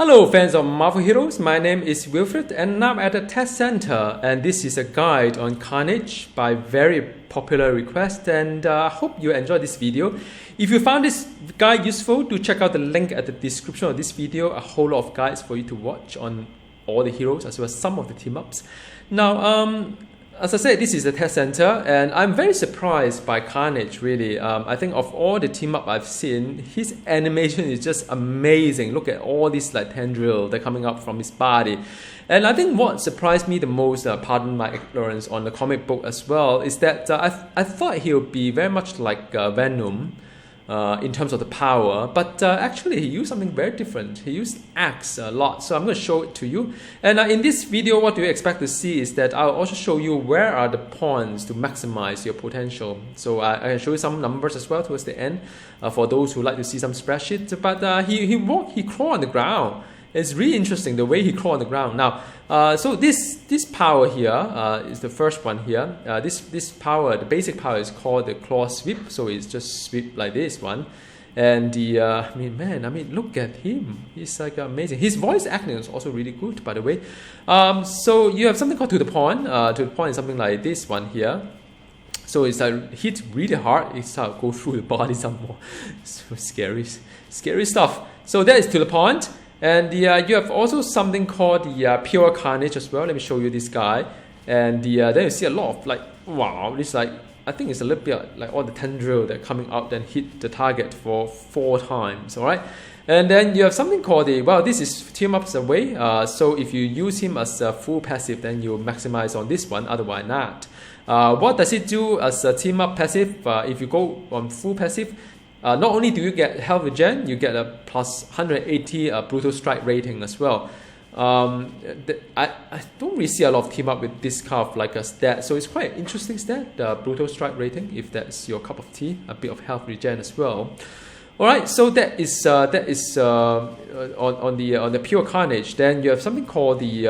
Hello fans of Marvel Heroes, my name is Wilfred and I'm at the test center, and this is a guide on Carnage by very popular request, and I hope you enjoy this video. If you found this guide useful, do check out the link at the description of this video. A whole lot of guides for you to watch on all the heroes as well as some of the team ups. Now, as I said, this is the test center, and I'm very surprised by Carnage, really. I think of all the team up I've seen, his animation is just amazing. Look at all these like tendrils that are coming up from his body. And I think what surprised me the most, pardon my ignorance on the comic book as well, is that I thought he would be very much like Venom, in terms of the power, but actually he used something very different. He used axe a lot, so I'm going to show it to you. And in this video, what you expect to see is that I'll also show you where are the points to maximize your potential. So I can show you some numbers as well towards the end, for those who like to see some spreadsheets. But he crawled on the ground. It's really interesting the way he crawled on the ground. Now, so this power here is the first one here. This power, the basic power, is called the claw sweep. So it's just sweep like this one. And I mean, look at him. He's like amazing. His voice acting is also really good, by the way. So you have something called to the point. To the point is something like this one here. So it's hit really hard. It's go through the body some more. So scary stuff. So that is to the point. And you have also something called the pure Carnage as well. Let me show you this guy. And then you see a lot of like, wow, this like, I think it's a little bit like all the tendril that are coming out and hit the target for 4 times, all right? And then you have something called the, well, this is team ups away. So if you use him as a full passive, then you maximize on this one, otherwise not. What does it do as a team up passive? If you go on full passive, not only do you get health regen, you get a plus 180 brutal strike rating as well. I don't really see a lot of team up with this kind of like a stat, so it's quite an interesting stat, the brutal strike rating, if that's your cup of tea. A bit of health regen as well. All right, so that is on the pure Carnage. Then you have something called the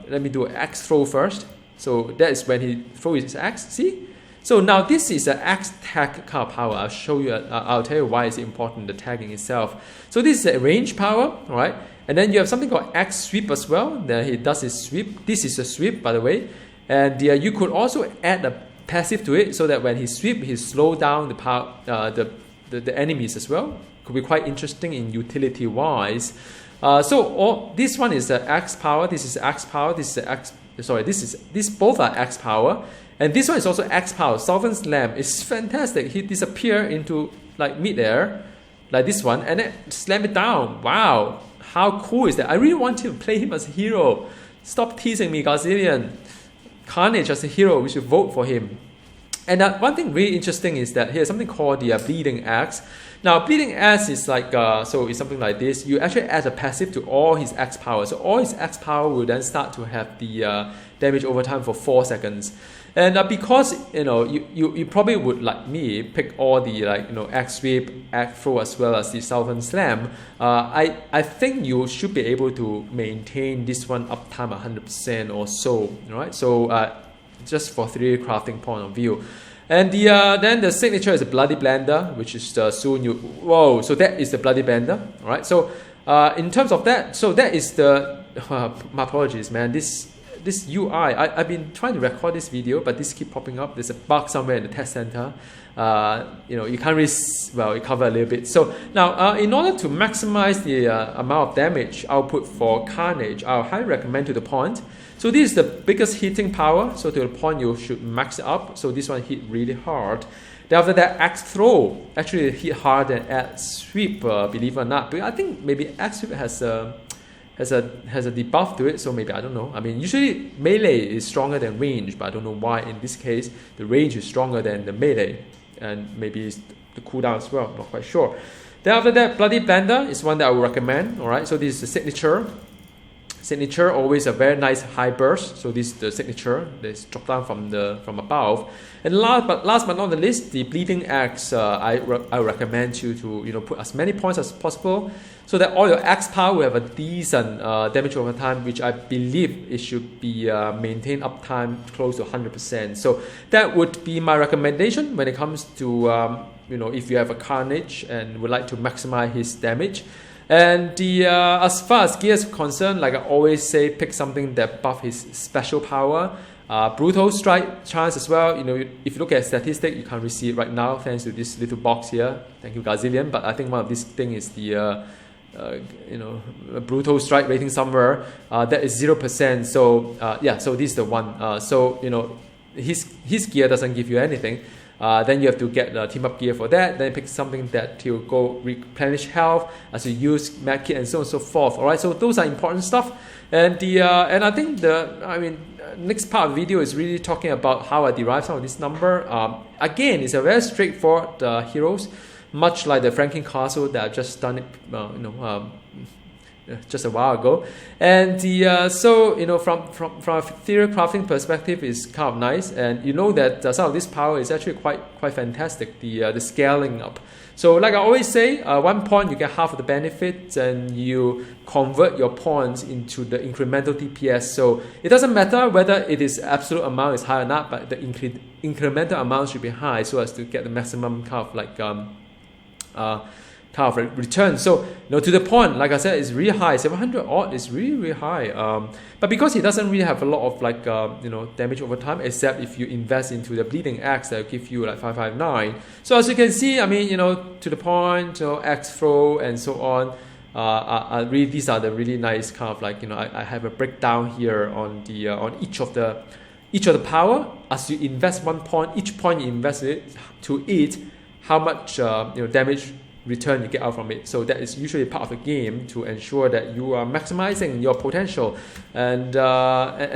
let me do an axe throw first. So that is when he throws his axe. See. So now this is an axe tag kind of power. I'll show you. I'll tell you why it's important, the tagging itself. So this is a range power, all right? And then you have something called axe sweep as well. Then he does his sweep. This is a sweep, by the way. And you could also add a passive to it, so that when he sweep, he slow down the power, the enemies as well. Could be quite interesting in utility wise. This one is the axe power. This is axe power. This is axe. Sorry, this both are axe power. And this one is also X power. Southern Slam is fantastic. He disappear into like mid-air, like this one, and then slam it down. Wow, how cool is that? I really want to play him as a hero. Stop teasing me, Gazillion. Carnage as a hero, we should vote for him. And one thing really interesting is that here's something called the Bleeding Axe. Now, Bleeding Axe is like, so it's something like this. You actually add a passive to all his X power. So all his X power will then start to have the damage over time for 4 seconds. And because you probably would, like me, pick all the axe sweep, axe throw as well as the Southern Slam. I think you should be able to maintain this one uptime 100% or so, right? So just for 3D crafting point of view. And then the signature is a Bloody Blender, which is soon you. Whoa! So that is the Bloody Blender, all right? So in terms of that, so that is the. My apologies, man. This UI, I've been trying to record this video, but this keep popping up. There's a bug somewhere in the test center. You can't really, well, you cover a little bit. So now, in order to maximize the amount of damage output for Carnage, I'll highly recommend to the point. So this is the biggest hitting power. So to the point, you should max it up. So this one hit really hard. Then after that, axe throw actually hit harder than axe sweep, believe it or not. But I think maybe axe sweep has a debuff to it, so maybe, I don't know. I mean, usually melee is stronger than range, but I don't know why in this case the range is stronger than the melee, and maybe it's the cooldown as well, not quite sure. Then after that, Bloody Blender is one that I would recommend, alright? So this is the signature. Signature, always a very nice high burst. So this is the signature that's dropped down from above. And last but not the least, the Bleeding Axe. I recommend you to put as many points as possible, so that all your axe power will have a decent damage over time, which I believe it should be maintained uptime close to 100%. So that would be my recommendation when it comes to if you have a Carnage and would like to maximize his damage. And the as far as gear is concerned, like I always say, pick something that buff his special power. Brutal strike chance as well. You know, if you look at statistic, you can't really see it right now thanks to this little box here. Thank you, Gazillion. But I think one of these thing is the you know, a brutal strike rating somewhere that is 0%. So yeah, so this is the one. So you know, his gear doesn't give you anything. Then you have to get the team up gear for that. Then pick something that will go replenish health as you use med kit and so on and so forth. All right, so those are important stuff. And the and I think next part of the video is really talking about how I derive some of this number. Again, it's a very straightforward heroes, much like the Franklin Castle that I've just done it, you know, just a while ago. And the so you know, from a theory crafting perspective, is kind of nice. And you know that some of this power is actually quite fantastic. The scaling up. So like I always say, 1 point you get half of the benefits, and you convert your points into the incremental DPS. So it doesn't matter whether it is absolute amount is high or not, but the incremental amount should be high so as to get the maximum kind of like return. So you know, to the point, like I said, it's really high. 700 odd is really high. But because he doesn't really have a lot of like you know, damage over time, except if you invest into the bleeding axe that will give you like 559. So as you can see, I mean, you know, to the point, you know, axe throw and so on. Really, these are the really nice kind of like, you know, I have a breakdown here on the on each of the power. As you invest 1 point, each point you invest to it, how much you know, damage return you get out from it. So that is usually part of the game to ensure that you are maximizing your potential and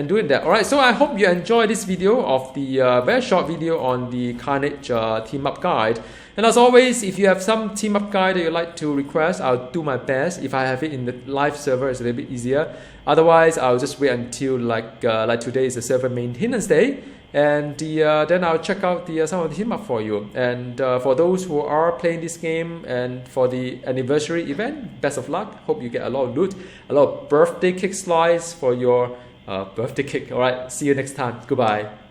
doing that. All right, so I hope you enjoyed this video of the very short video on the Carnage team up guide. And as always, if you have some team up guide that you'd like to request, I'll do my best. If I have it in the live server, it's a little bit easier. Otherwise, I'll just wait until like today is the server maintenance day, and then I'll check out some of the team up for you. And for those who are playing this game and for the anniversary event, best of luck. Hope you get a lot of loot, a lot of birthday cake slice for your birthday cake. All right, see you next time. Goodbye.